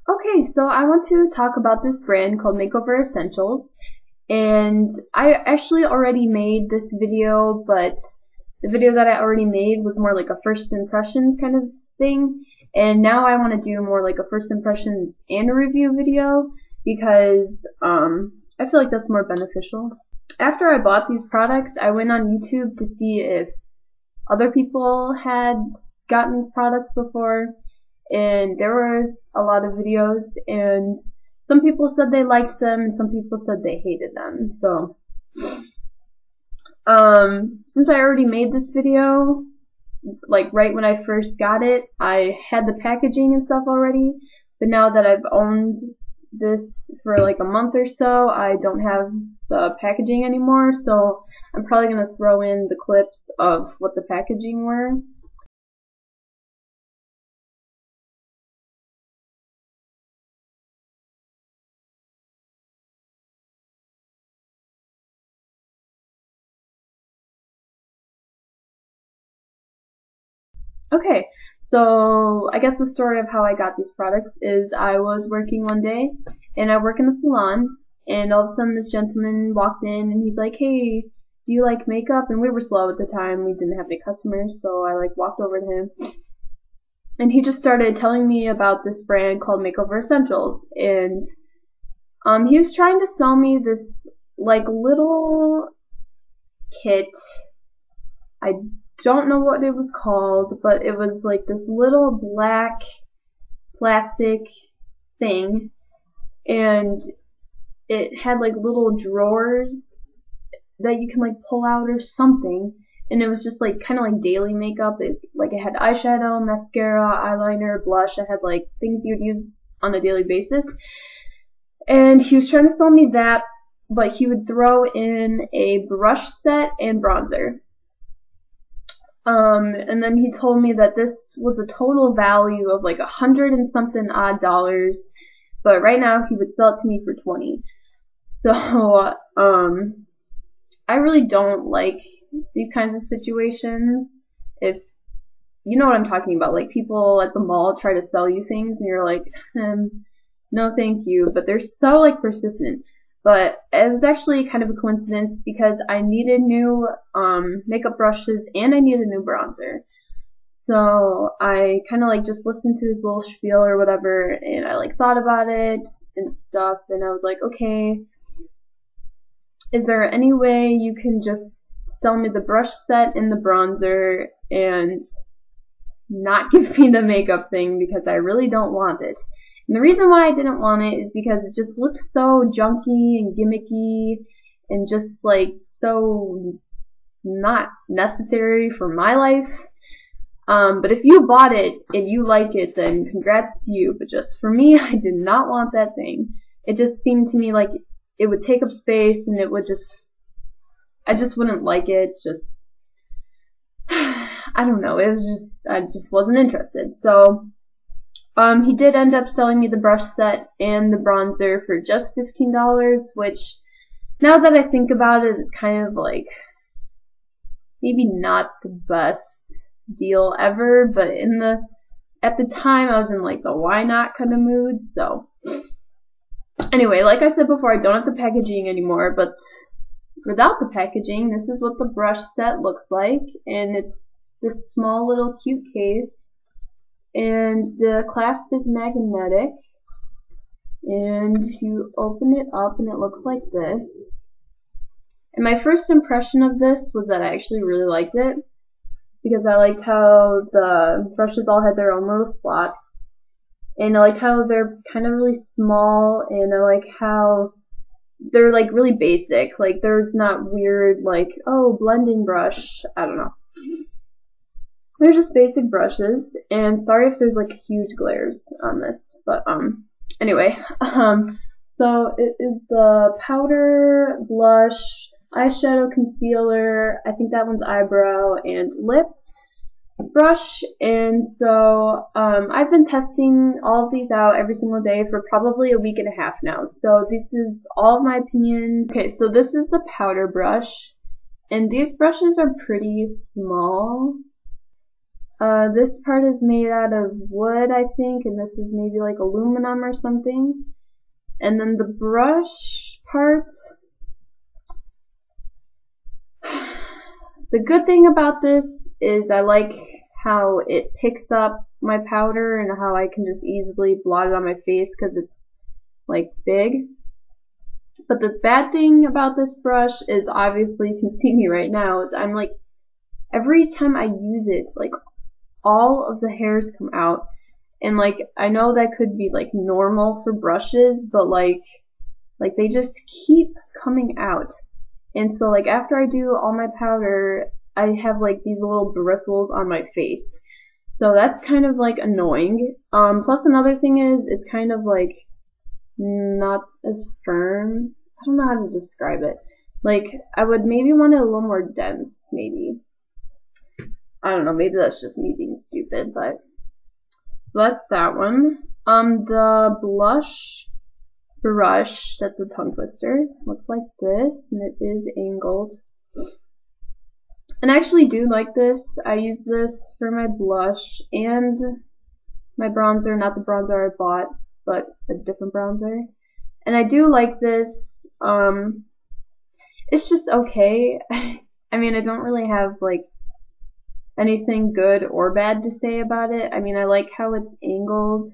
Okay, so I want to talk about this brand called Makeover Essentials, and I actually already made this video, but the video that I already made was more like a first impressions kind of thing, and now I want to do more like a first impressions and a review video because I feel like that's more beneficial. After I bought these products, I went on YouTube to see if other people had gotten these products before, and there was a lot of videos, and some people said they liked them and some people said they hated them. So since I already made this video, like right when I first got it, I had the packaging and stuff already, but now that I've owned this for like a month or so, I don't have the packaging anymore, so I'm probably going to throw in the clips of what the packaging were. Okay, so I guess the story of how I got these products is I was working one day, and I work in a salon, and all of a sudden this gentleman walked in, and he's like, "Hey, do you like makeup?" And we were slow at the time, we didn't have any customers, so I like walked over to him, and he just started telling me about this brand called Makeover Essentials, and he was trying to sell me this like little kit. I don't know what it was called, but it was like this little black plastic thing, and it had like little drawers that you can like pull out or something, and it was just like kind of like daily makeup. It had eyeshadow, mascara, eyeliner, blush. It had like things you would use on a daily basis, and he was trying to sell me that, but he would throw in a brush set and bronzer. And then he told me that this was a total value of like $100 and something odd, but right now he would sell it to me for $20. So, I really don't like these kinds of situations. If you know what I'm talking about, like people at the mall try to sell you things and you're like, no thank you, but they're so like persistent. But it was actually kind of a coincidence because I needed new makeup brushes and I needed a new bronzer. So I kind of like just listened to his little spiel or whatever, and I like thought about it and stuff, and I was like, okay, is there any way you can just sell me the brush set and the bronzer and not give me the makeup thing, because I really don't want it. And the reason why I didn't want it is because it just looked so junky and gimmicky and just like so not necessary for my life. But if you bought it and you like it, then congrats to you. But just for me, I did not want that thing. It just seemed to me like it would take up space, and it would I just wouldn't like it. Just, I don't know. I just wasn't interested. So, he did end up selling me the brush set and the bronzer for just $15, which, now that I think about it, is kind of like maybe not the best deal ever, but at the time I was in like the why not kind of mood. So anyway, like I said before, I don't have the packaging anymore, but without the packaging, this is what the brush set looks like, and it's this small little cute case. And the clasp is magnetic, and you open it up and it looks like this. And my first impression of this was that I actually really liked it, because I liked how the brushes all had their own little slots, and I liked how they're kind of really small, and I like how they're like really basic. Like there's not weird like, oh, blending brush, I don't know. They're just basic brushes, and sorry if there's like huge glares on this, but anyway, so it is the powder, blush, eyeshadow, concealer, I think that one's eyebrow, and lip brush. And so I've been testing all of these out every single day for probably a week and a half now, so this is all of my opinions. Okay, so this is the powder brush, and these brushes are pretty small. This part is made out of wood, I think, and this is maybe like aluminum or something. And then the brush part, the good thing about this is I like how it picks up my powder and how I can just easily blot it on my face because it's like big. But the bad thing about this brush is, obviously you can see me right now, is I'm like, every time I use it, like all of the hairs come out. And like, I know that could be like normal for brushes, but like they just keep coming out. And so like after I do all my powder, I have like these little bristles on my face. So that's kind of like annoying. Plus another thing is, it's kind of like not as firm. I don't know how to describe it. Like, I would maybe want it a little more dense, maybe. I don't know, maybe that's just me being stupid, but so that's that one. The blush brush, that's a tongue twister, looks like this, and it is angled. And I actually do like this. I use this for my blush and my bronzer, not the bronzer I bought, but a different bronzer. And I do like this. It's just okay. I mean, I don't really have like anything good or bad to say about it. I mean, I like how it's angled.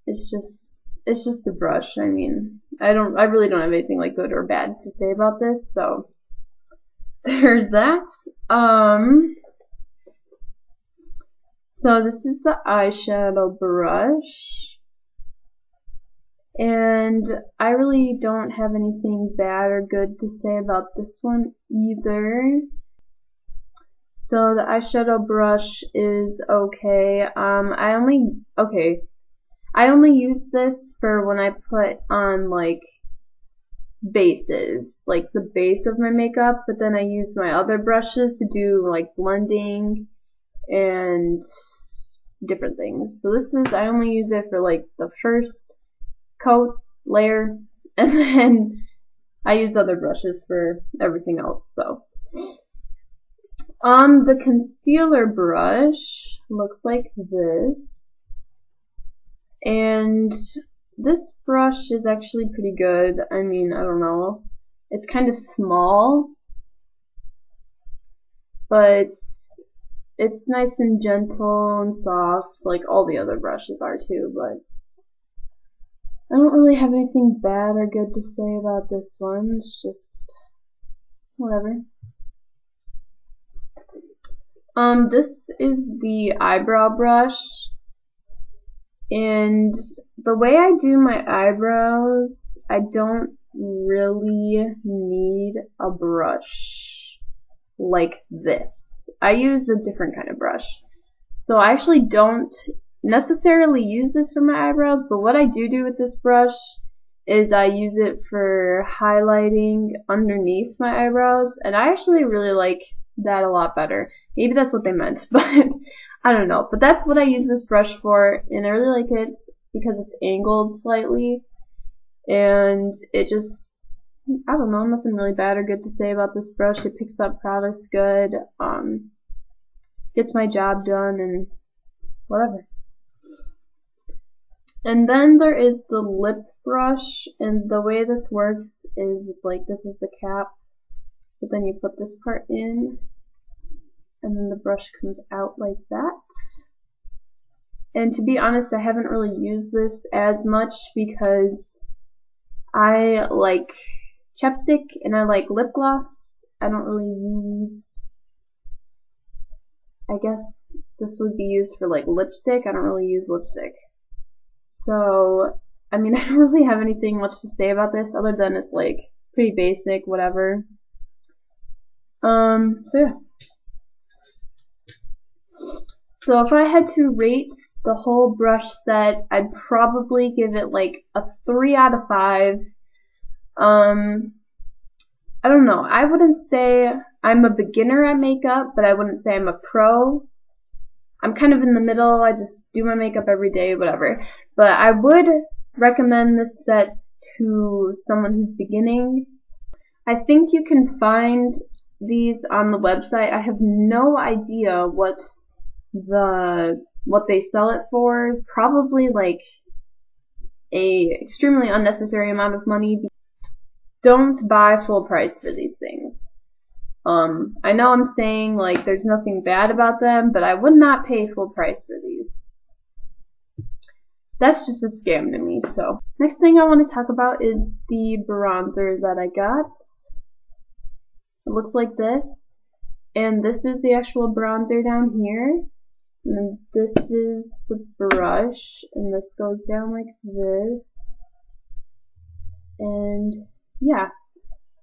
It's just a brush. I mean, I really don't have anything like good or bad to say about this, so there's that. So this is the eyeshadow brush, and I really don't have anything bad or good to say about this one either. So the eyeshadow brush is okay. I only use this for when I put on like bases, like the base of my makeup, but then I use my other brushes to do like blending and different things. So this is, I only use it for like the first coat layer, and then I use other brushes for everything else. So the concealer brush looks like this, and this brush is actually pretty good. I mean, I don't know, it's kind of small, but it's nice and gentle and soft, like all the other brushes are too, but I don't really have anything bad or good to say about this one. It's just whatever. This is the eyebrow brush, and the way I do my eyebrows, I don't really need a brush like this. I use a different kind of brush. So I actually don't necessarily use this for my eyebrows, but what I do with this brush is I use it for highlighting underneath my eyebrows, and I actually really like that a lot better. Maybe that's what they meant, but I don't know. But that's what I use this brush for, and I really like it because it's angled slightly, and it just, I don't know, nothing really bad or good to say about this brush. It picks up products good, gets my job done, and whatever. And then there is the lip brush, and the way this works is it's like, this is the cap, but then you put this part in, and then the brush comes out like that. And to be honest, I haven't really used this as much because I like chapstick and I like lip gloss. I don't really use, I guess this would be used for like lipstick. I don't really use lipstick. So, I mean, I don't really have anything much to say about this other than it's like pretty basic, whatever. So yeah. So if I had to rate the whole brush set, I'd probably give it like a 3 out of 5. I don't know. I wouldn't say I'm a beginner at makeup, but I wouldn't say I'm a pro. I'm kind of in the middle. I just do my makeup every day, whatever. But I would recommend this set to someone who's beginning. I think you can find these on the website. I have no idea what what they sell it for, probably like a extremely unnecessary amount of money. Don't buy full price for these things. I know I'm saying like there's nothing bad about them, but I would not pay full price for these. That's just a scam to me. So next thing I want to talk about is the bronzer that I got. It looks like this, and this is the actual bronzer down here, and then this is the brush, and this goes down like this. And yeah,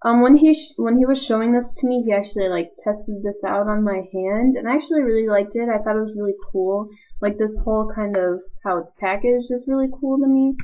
when he was showing this to me, he actually like tested this out on my hand, and I actually really liked it. I thought it was really cool. Like this whole kind of how it's packaged is really cool to me.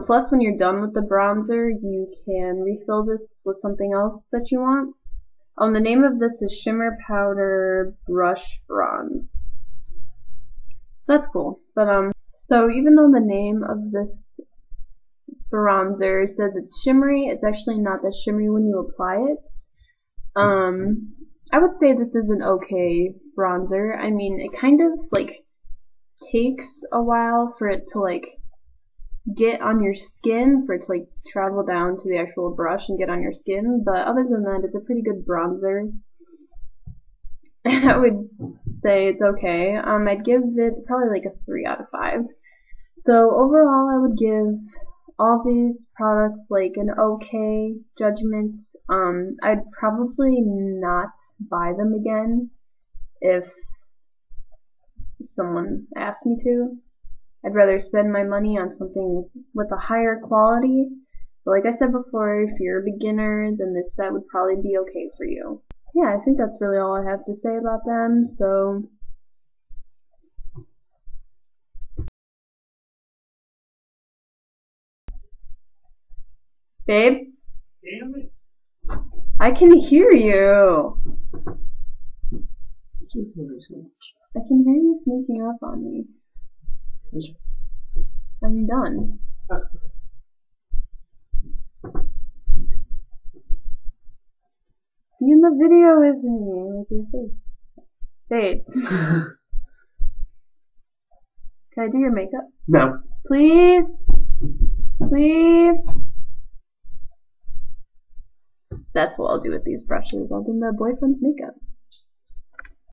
Plus, when you're done with the bronzer, you can refill this with something else that you want. The name of this is Shimmer Powder Brush Bronze. So that's cool. But so even though the name of this bronzer says it's shimmery, it's actually not that shimmery when you apply it. I would say this is an okay bronzer. I mean, it kind of like takes a while for it to like get on your skin, for it to like travel down to the actual brush and get on your skin, but other than that, it's a pretty good bronzer. I would say it's okay. I'd give it probably like a 3 out of 5. So overall, I would give all these products like an okay judgment. I'd probably not buy them again if someone asked me to. I'd rather spend my money on something with a higher quality. But like I said before, if you're a beginner, then this set would probably be okay for you. Yeah, I think that's really all I have to say about them, so babe? Damn it. I can hear you. Just never so much. I can hear you sneaking up on me. I'm done. Be in the video with me, with your face. Babe. Can I do your makeup? No. Please? Please? That's what I'll do with these brushes. I'll do my boyfriend's makeup.